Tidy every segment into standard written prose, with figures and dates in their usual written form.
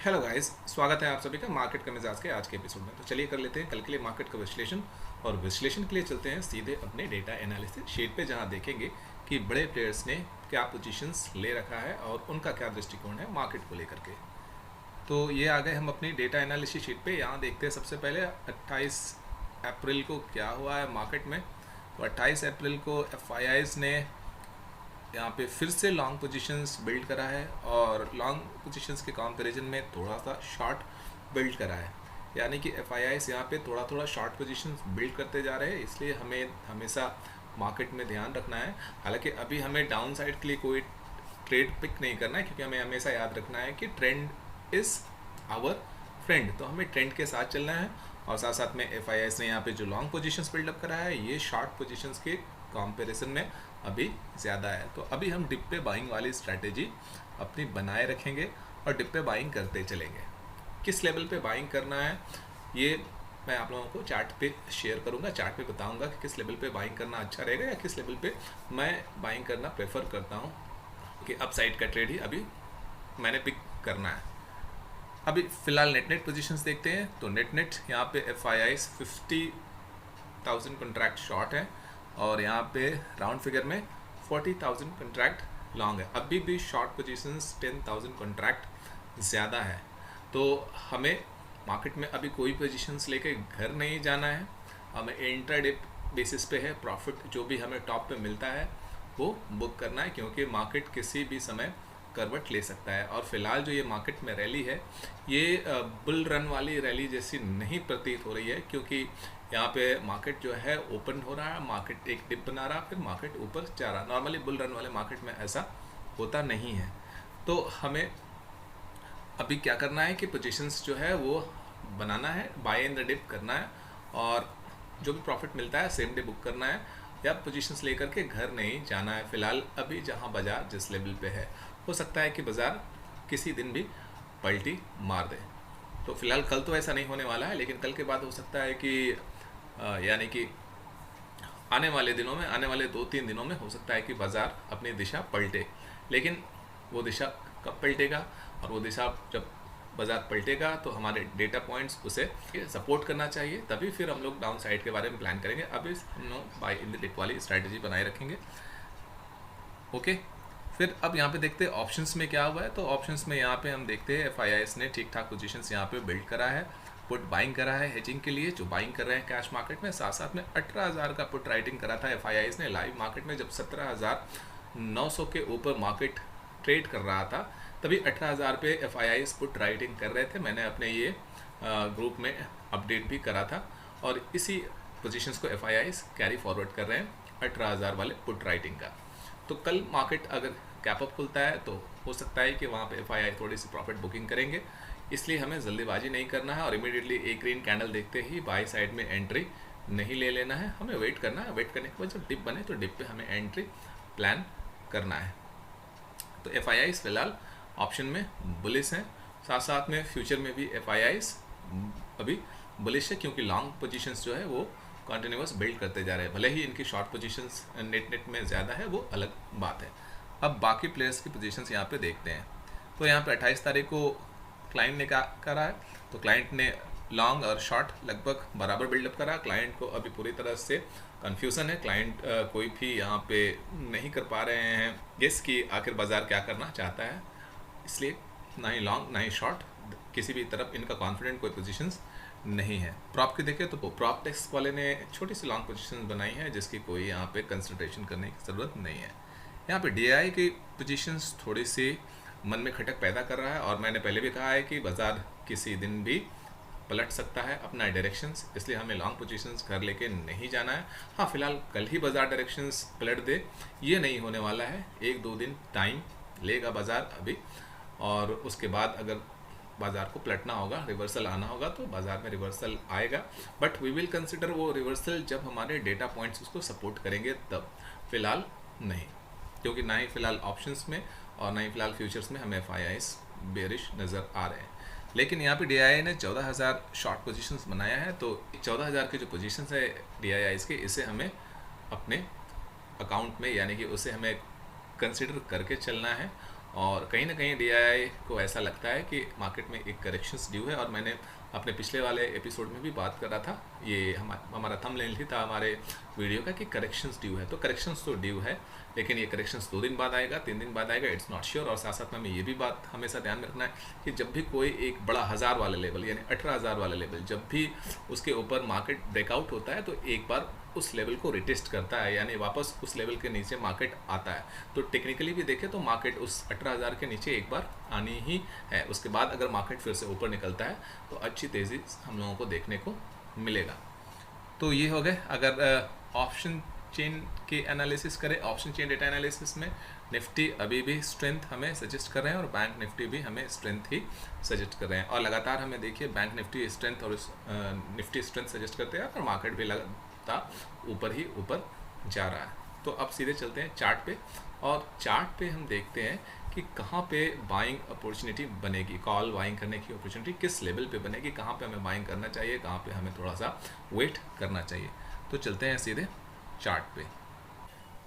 Hello guys, स्वागत है आप सभी का मार्केट का मिजाज के आज के एपिसोड में। तो चलिए कर लेते हैं कल के लिए मार्केट का विश्लेषण। और विश्लेषण के लिए चलते हैं सीधे अपने डेटा एनालिसिस शीट पे, जहां देखेंगे कि बड़े प्लेयर्स ने क्या पोजीशंस ले रखा है और उनका क्या दृष्टिकोण है मार्केट को लेकर के। तो ये आ गए हम अपनी डेटा एनालिसिस शीट पे। यहाँ देखते हैं सबसे पहले 28 अप्रैल को क्या हुआ है मार्केट में। तो 28 अप्रैल को एफ ने यहाँ पे फिर से लॉन्ग पोजीशंस बिल्ड करा है और लॉन्ग पोजीशंस के कंपैरिजन में थोड़ा सा शॉर्ट बिल्ड करा है। यानी कि एफ यहाँ पे थोड़ा थोड़ा शॉर्ट पोजीशंस बिल्ड करते जा रहे हैं, इसलिए हमें हमेशा मार्केट में ध्यान रखना है। हालांकि अभी हमें डाउन साइड के लिए कोई ट्रेड पिक नहीं करना है, क्योंकि हमें हमेशा याद रखना है कि ट्रेंड इज़ आवर फ्रेंड। तो हमें ट्रेंड के साथ चलना है। और साथ साथ में एफ ने यहाँ पे जो लॉन्ग पोजीशंस बिल्डअप करा है, ये शॉर्ट पोजीशंस के कंपैरिजन में अभी ज़्यादा है। तो अभी हम डिप पे बाइंग वाली स्ट्रैटेजी अपनी बनाए रखेंगे और डिप पे बाइंग करते चलेंगे। किस लेवल पे बाइंग करना है ये मैं आप लोगों को चार्ट पे शेयर करूंगा। चार्ट पे बताऊंगा कि किस लेवल पे बाइंग करना अच्छा रहेगा या किस लेवल पे मैं बाइंग करना प्रेफर करता हूं कि अप साइड का ट्रेड ही अभी मैंने पिक करना है। अभी फ़िलहाल नेट पोजीशंस देखते हैं। तो नेट यहाँ पे एफ 50,000 कॉन्ट्रैक्ट शॉर्ट है और यहाँ पे राउंड फिगर में 40,000 कॉन्ट्रैक्ट लॉन्ग है। अभी भी शॉर्ट पोजीशंस 10,000 कॉन्ट्रैक्ट ज़्यादा है। तो हमें मार्केट में अभी कोई पोजीशंस लेके घर नहीं जाना है। हमें इंट्राडे बेसिस पे है, प्रॉफिट जो भी हमें टॉप पे मिलता है वो बुक करना है, क्योंकि मार्केट किसी भी समय करवट ले सकता है। और फिलहाल जो ये मार्केट में रैली है, ये बुल रन वाली रैली जैसी नहीं प्रतीत हो रही है, क्योंकि यहाँ पे मार्केट जो है ओपन हो रहा है, मार्केट एक डिप बना रहा, फिर मार्केट ऊपर जा रहा। नॉर्मली बुल रन वाले मार्केट में ऐसा होता नहीं है। तो हमें अभी क्या करना है कि पोजीशंस जो है वो बनाना है, बाय इन द डिप करना है और जो भी प्रॉफिट मिलता है सेम डे बुक करना है, या पोजीशंस लेकर के घर नहीं जाना है। फिलहाल अभी जहाँ बाजार जिस लेवल पे है, हो सकता है कि बाजार किसी दिन भी पलटी मार दे। तो फिलहाल कल तो ऐसा नहीं होने वाला है, लेकिन कल के बाद हो सकता है कि यानी कि आने वाले दिनों में, आने वाले 2-3 दिनों में हो सकता है कि बाजार अपनी दिशा पलटे। लेकिन वो दिशा कब पलटेगा, और वो दिशा जब बाजार पलटेगा तो हमारे डेटा पॉइंट्स उसे सपोर्ट करना चाहिए, तभी फिर हम लोग डाउन साइड के बारे में प्लान करेंगे। अभी हम लोग बाय इन द डिप वाली स्ट्रैटेजी बनाए रखेंगे। ओके, फिर अब यहाँ पे देखते हैं ऑप्शंस में क्या हुआ है। तो ऑप्शंस में यहाँ पे हम देखते हैं एफ ने ठीक ठाक पोजीशंस यहाँ पे बिल्ड करा है, पुट बाइंग करा है हेजिंग के लिए, जो बाइंग कर रहे हैं कैश मार्केट में। साथ साथ में 18,000 का पुट राइटिंग करा था एफ ने लाइव मार्केट में। जब 17,900 के ऊपर मार्केट ट्रेड कर रहा था, तभी 18,000 पे एफ पुट राइटिंग कर रहे थे। मैंने अपने ये ग्रुप में अपडेट भी करा था और इसी पोजीशंस को एफ कैरी फॉरवर्ड कर रहे हैं 18,000 वाले पुट राइटिंग का। तो कल मार्केट अगर कैप अप खुलता है तो हो सकता है कि वहाँ पे एफ थोड़ी सी प्रॉफिट बुकिंग करेंगे, इसलिए हमें जल्दीबाजी नहीं करना है और इमीडिएटली एक ग्रीन कैंडल देखते ही बाई साइड में एंट्री नहीं ले लेना है। हमें वेट करना है, वेट करने के बाद जब डिप बने तो डिप पे हमें एंट्री प्लान करना है। तो एफ फिलहाल ऑप्शन में बुलिश हैं, साथ साथ में फ्यूचर में भी एफ अभी बुलिश है, क्योंकि लॉन्ग पोजीशंस जो है वो कंटिन्यूस बिल्ड करते जा रहे हैं। भले ही इनकी शॉर्ट पोजीशंस नेट में ज़्यादा है, वो अलग बात है। अब बाकी प्लेयर्स की पोजीशंस यहाँ पे देखते हैं। तो यहाँ पे 28 तारीख को क्लाइंट ने क्या करा है, तो क्लाइंट ने लॉन्ग और शॉर्ट लगभग बराबर बिल्डअप करा। क्लाइंट को अभी पूरी तरह से कन्फ्यूज़न है, क्लाइंट कोई भी यहाँ पे नहीं कर पा रहे हैं गेस कि आखिर बाजार क्या करना चाहता है, इसलिए ना ही लॉन्ग ना ही शॉर्ट किसी भी तरफ इनका कॉन्फिडेंट कोई पोजीशंस नहीं है। प्रॉप की देखें तो प्रॉप डेस्क वाले ने छोटी सी लॉन्ग पोजीशन बनाई है, जिसकी कोई यहाँ पे कंसंट्रेशन करने की ज़रूरत नहीं है। यहाँ पे DI की पोजीशंस थोड़ी सी मन में खटक पैदा कर रहा है, और मैंने पहले भी कहा है कि बाजार किसी दिन भी पलट सकता है अपना डायरेक्शंस, इसलिए हमें लॉन्ग पोजीशंस घर लेके नहीं जाना है। हाँ, फिलहाल कल ही बाजार डायरेक्शंस पलट दे ये नहीं होने वाला है, 1-2 दिन टाइम लेगा बाजार अभी, और उसके बाद अगर बाजार को पलटना होगा, रिवर्सल आना होगा, तो बाजार में रिवर्सल आएगा। बट वी विल कंसिडर वो रिवर्सल जब हमारे डेटा पॉइंट्स उसको सपोर्ट करेंगे तब, फिलहाल नहीं, क्योंकि ना ही फिलहाल ऑप्शंस में और ना ही फिलहाल फ्यूचर्स में हमें FIIs बेरिश नज़र आ रहे हैं। लेकिन यहाँ पे DII ने 14,000 शॉर्ट पोजीशंस बनाया है, तो 14,000 के जो पोजीशंस है DIIs के, इसे हमें अपने अकाउंट में, यानी कि उसे हमें कंसिडर करके चलना है और कहीं ना कहीं DII को ऐसा लगता है कि मार्केट में एक करेक्शंस ड्यू है। और मैंने अपने पिछले वाले एपिसोड में भी बात कर रहा था, ये हमारा थंबनेल ही था हमारे वीडियो का कि करेक्शंस ड्यू है। तो करेक्शंस तो ड्यू है, लेकिन ये करेक्शंस 2 दिन बाद आएगा, 3 दिन बाद आएगा, इट्स नॉट श्योर। और साथ साथ में हमें ये भी बात हमेशा ध्यान में रखना है कि जब भी कोई एक बड़ा 1000 वाला लेवल यानी 18,000 वाला लेवल जब भी उसके ऊपर मार्केट ब्रेकआउट होता है तो एक बार उस लेवल को रिटेस्ट करता है, यानी वापस उस लेवल के नीचे मार्केट आता है। तो टेक्निकली भी देखें तो मार्केट उस 18,000 के नीचे एक बार आनी ही है। उसके बाद अगर मार्केट फिर से ऊपर निकलता है तो अच्छी तेज़ी हम लोगों को देखने को मिलेगा। तो ये हो गए। अगर ऑप्शन चेन के एनालिसिस करें, ऑप्शन चेन डेटा एनालिसिस में निफ्टी अभी भी स्ट्रेंथ हमें सजेस्ट कर रहे हैं और बैंक निफ्टी भी हमें स्ट्रेंथ ही सजेस्ट कर रहे हैं। और लगातार हमें देखिए बैंक निफ्टी स्ट्रेंथ और निफ्टी स्ट्रेंथ सजेस्ट करते हैं और मार्केट भी लगातार ऊपर ही ऊपर जा रहा है। तो अब सीधे चलते हैं चार्ट पे, और चार्ट पे हम देखते हैं कि कहाँ पे बाइंग अपॉर्चुनिटी बनेगी, कॉल बाइंग करने की अपॉर्चुनिटी किस लेवल पे बनेगी, कहाँ पे हमें बाइंग करना चाहिए, कहाँ पे हमें थोड़ा सा वेट करना चाहिए। तो चलते हैं सीधे चार्ट पे।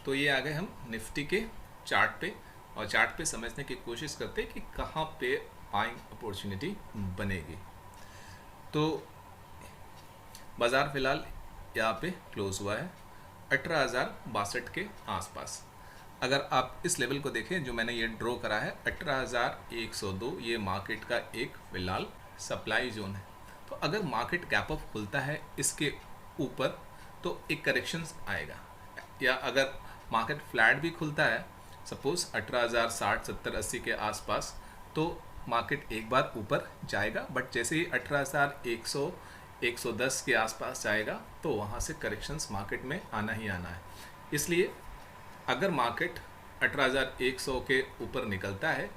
तो ये आ गए हम निफ्टी के चार्ट पे, और चार्ट पे समझने की कोशिश करते हैं कि कहाँ पे बाइंग अपॉर्चुनिटी बनेगी। तो बाज़ार फ़िलहाल यहाँ पे क्लोज हुआ है 18,062 के आसपास। अगर आप इस लेवल को देखें जो मैंने ये ड्रॉ करा है 18,102, ये मार्केट का एक फ़िलहाल सप्लाई जोन है। तो अगर मार्केट गैप अप खुलता है इसके ऊपर तो एक करेक्शंस आएगा, या अगर मार्केट फ्लैट भी खुलता है सपोज 18,060, 70, 80 के आसपास, तो मार्केट एक बार ऊपर जाएगा। बट जैसे ही 18,100, 110 के आसपास जाएगा तो वहाँ से करेक्शंस मार्केट में आना ही आना है। इसलिए अगर मार्केट 18,100 के ऊपर निकलता है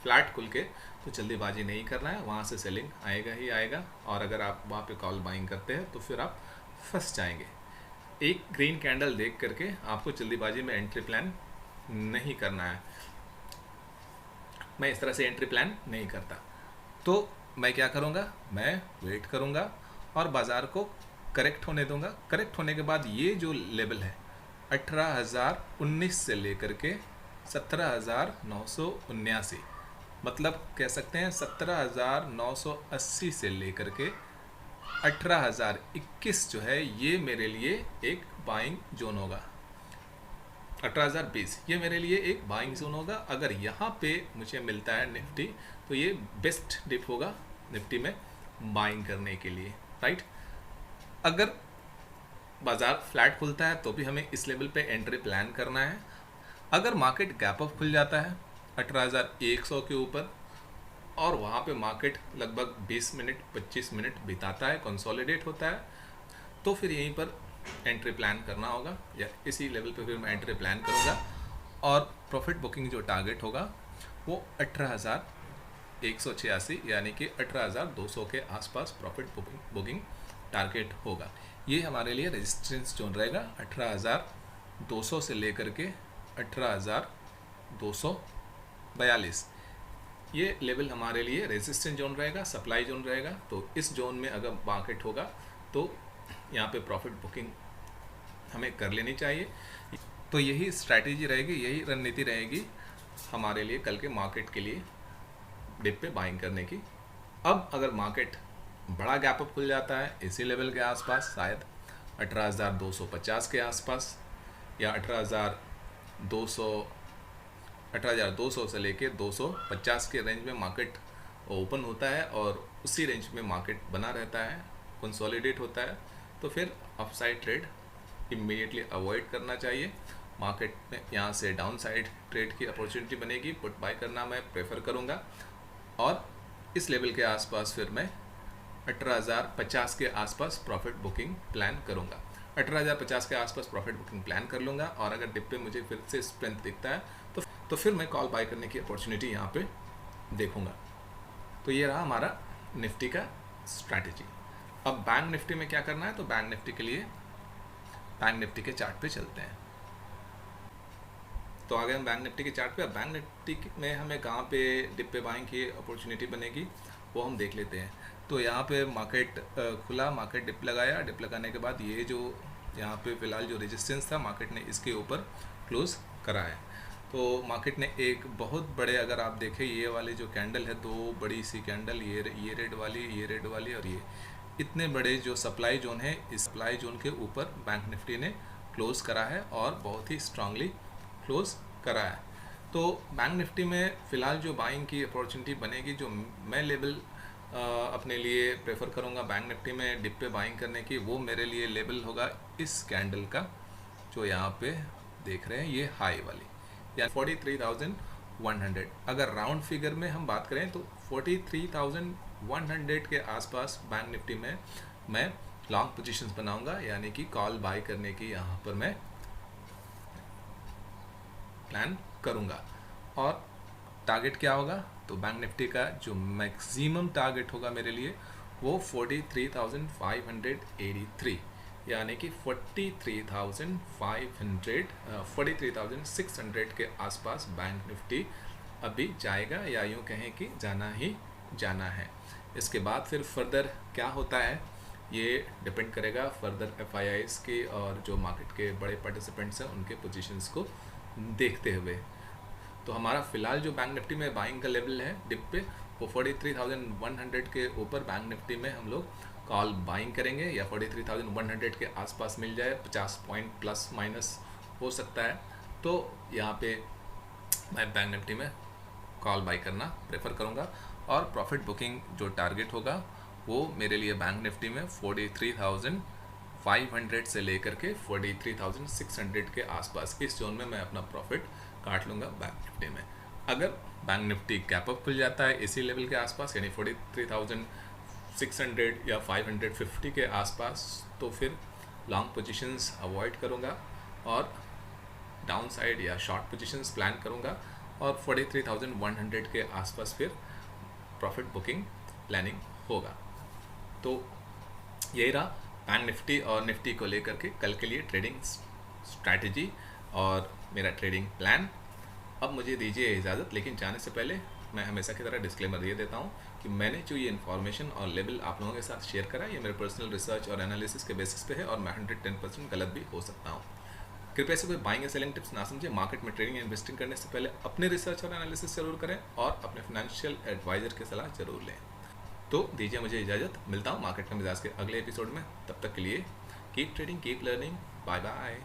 फ्लैट खुल के तो जल्दीबाजी नहीं करना है, वहाँ से सेलिंग आएगा ही आएगा। और अगर आप वहाँ पे कॉल बाइंग करते हैं तो फिर आप फंस जाएंगे। एक ग्रीन कैंडल देख करके आपको जल्दीबाजी में एंट्री प्लान नहीं करना है। मैं इस तरह से एंट्री प्लान नहीं करता। तो मैं क्या करूँगा, मैं वेट करूँगा और बाज़ार को करेक्ट होने दूंगा। करेक्ट होने के बाद ये जो लेवल है 18,019 से लेकर के 17,979, मतलब कह सकते हैं 17,980 से लेकर के 18,021 जो है ये मेरे लिए एक बाइंग जोन होगा। 18,020 ये मेरे लिए एक बाइंग जोन होगा। अगर यहाँ पे मुझे मिलता है निफ्टी तो ये बेस्ट डिप होगा निफ्टी में बाइंग करने के लिए, राइट। अगर बाज़ार फ्लैट खुलता है तो भी हमें इस लेवल पे एंट्री प्लान करना है। अगर मार्केट गैप अप खुल जाता है 18,100 के ऊपर और वहाँ पे मार्केट लगभग 20 मिनट 25 मिनट बिताता है, कंसोलिडेट होता है, तो फिर यहीं पर एंट्री प्लान करना होगा, या इसी लेवल पे फिर मैं एंट्री प्लान करूँगा। और प्रॉफिट बुकिंग जो टारगेट होगा वो 18,186 यानी कि 18,200 के आसपास प्रॉफिट बुकिंग टारगेट होगा। ये हमारे लिए रेजिस्टेंस जोन रहेगा 18,200 से लेकर के 18,242। ये लेवल हमारे लिए रेजिस्टेंस जोन रहेगा, सप्लाई जोन रहेगा। तो इस जोन में अगर मार्केट होगा तो यहाँ पे प्रॉफिट बुकिंग हमें कर लेनी चाहिए। तो यही स्ट्रैटेजी रहेगी, यही रणनीति रहेगी हमारे लिए कल के मार्केट के लिए डिप पे बाइंग करने की। अब अगर मार्केट बड़ा गैप अप खुल जाता है इसी लेवल के आसपास, शायद 18,250 के आसपास या 18,200 से लेके 250 के रेंज में मार्केट ओपन होता है और उसी रेंज में मार्केट बना रहता है, कंसोलिडेट होता है, तो फिर अपसाइड ट्रेड इमीडिएटली अवॉइड करना चाहिए। मार्केट में यहाँ से डाउन साइड ट्रेड की अपॉर्चुनिटी बनेगी, पुट बाय करना मैं प्रेफर करूँगा। और इस लेवल के आसपास फिर मैं 18,050 के आसपास प्रॉफिट बुकिंग प्लान करूँगा। 18,050 के आसपास प्रॉफिट बुकिंग प्लान कर लूँगा। और अगर डिप पे मुझे फिर से स्ट्रेंथ दिखता है तो फिर मैं कॉल बाय करने की अपॉर्चुनिटी यहाँ पे देखूँगा। तो ये रहा हमारा निफ्टी का स्ट्रैटेजी। अब बैंक निफ्टी में क्या करना है, तो बैंक निफ्टी के लिए बैंक निफ्टी के चार्ट पे चलते हैं। तो आगे हम बैंक निफ्टी के चार्ट पे, अब बैंक निफ्टी में हमें कहाँ पे डिप पे बाइंग की अपॉर्चुनिटी बनेगी वो हम देख लेते हैं। तो यहाँ पे मार्केट खुला, मार्केट डिप लगाया, डिप लगाने के बाद ये जो यहाँ पे फ़िलहाल जो रेजिस्टेंस था मार्केट ने इसके ऊपर क्लोज करा है। तो मार्केट ने एक बहुत बड़े, अगर आप देखें ये वाले जो कैंडल है, दो बड़ी सी कैंडल, ये रेड वाली, ये रेड वाली, और ये इतने बड़े जो सप्लाई जोन है, इस सप्लाई जोन के ऊपर बैंक निफ्टी ने क्लोज करा है और बहुत ही स्ट्रांगली क्लोज करा है। तो बैंक निफ्टी में फ़िलहाल जो बाइंग की अपॉर्चुनिटी बनेगी, जो मैं लेवल अपने लिए प्रेफर करूँगा बैंक निफ्टी में डिप पे बाइंग करने की, वो मेरे लिए लेवल होगा इस कैंडल का जो यहाँ पे देख रहे हैं, ये हाई वाली, या 43,100। अगर राउंड फिगर में हम बात करें तो 43,100 के आसपास बैंक निफ्टी में मैं लॉन्ग पोजीशंस बनाऊंगा, यानी कि कॉल बाय करने की यहाँ पर मैं प्लान करूंगा। और टारगेट क्या होगा, तो बैंक निफ्टी का जो मैक्सिमम टारगेट होगा मेरे लिए वो 43,583, यानी कि 43,600 के आसपास बैंक निफ्टी अभी जाएगा, या यूँ कहें कि जाना ही जाना है। इसके बाद फिर फर्दर क्या होता है ये डिपेंड करेगा फर्दर FIIs की और जो मार्केट के बड़े पार्टिसिपेंट्स हैं उनके पोजीशंस को देखते हुए। तो हमारा फ़िलहाल जो बैंक निफ्टी में बाइंग का लेवल है डिप पे, वो 43,100 के ऊपर बैंक निफ्टी में हम लोग कॉल बाइंग करेंगे, या 43,100 के आसपास मिल जाए, 50 पॉइंट प्लस माइनस हो सकता है। तो यहाँ पे मैं बैंक निफ्टी में कॉल बाई करना प्रेफर करूँगा। और प्रॉफिट बुकिंग जो टारगेट होगा वो मेरे लिए बैंक निफ्टी में 43,500 से लेकर के 43,600 के आसपास, इस जोन में मैं अपना प्रॉफिट काट लूँगा बैंक निफ्टी में। अगर बैंक निफ्टी गैप अप खुल जाता है इसी लेवल के आसपास, यानी 43,600 या 550 के आसपास, तो फिर लॉन्ग पोजीशंस अवॉइड करूँगा और डाउन साइड या शॉर्ट पोजीशंस प्लान करूँगा, और 43,100 के आसपास फिर प्रॉफिट बुकिंग प्लानिंग होगा। तो यही रहा बैंक निफ्टी और निफ्टी को लेकर के कल के लिए ट्रेडिंग स्ट्रैटेजी और मेरा ट्रेडिंग प्लान। अब मुझे दीजिए इजाज़त, लेकिन जाने से पहले मैं हमेशा की तरह डिस्क्लेमर दे देता हूँ कि मैंने जो ये इन्फॉर्मेशन और लेवल आप लोगों के साथ शेयर करा, ये मेरे पर्सनल रिसर्च और एनालिसिस के बेसिस पे है, और मैं 110% गलत भी हो सकता हूँ। कृपया से कोई बाइंग या सेलिंग टिप्स ना समझे। मार्केट में ट्रेडिंग या इन्वेस्टिंग करने से पहले अपने रिसर्च और एनालिसिस जरूर करें और अपने फाइनेंशियल एडवाइजर की सलाह जरूर लें। तो दीजिए मुझे इजाज़त, मिलता हूँ मार्केट का मिजाज के अगले एपिसोड में। तब तक के लिए keep trading, keep learning, bye bye.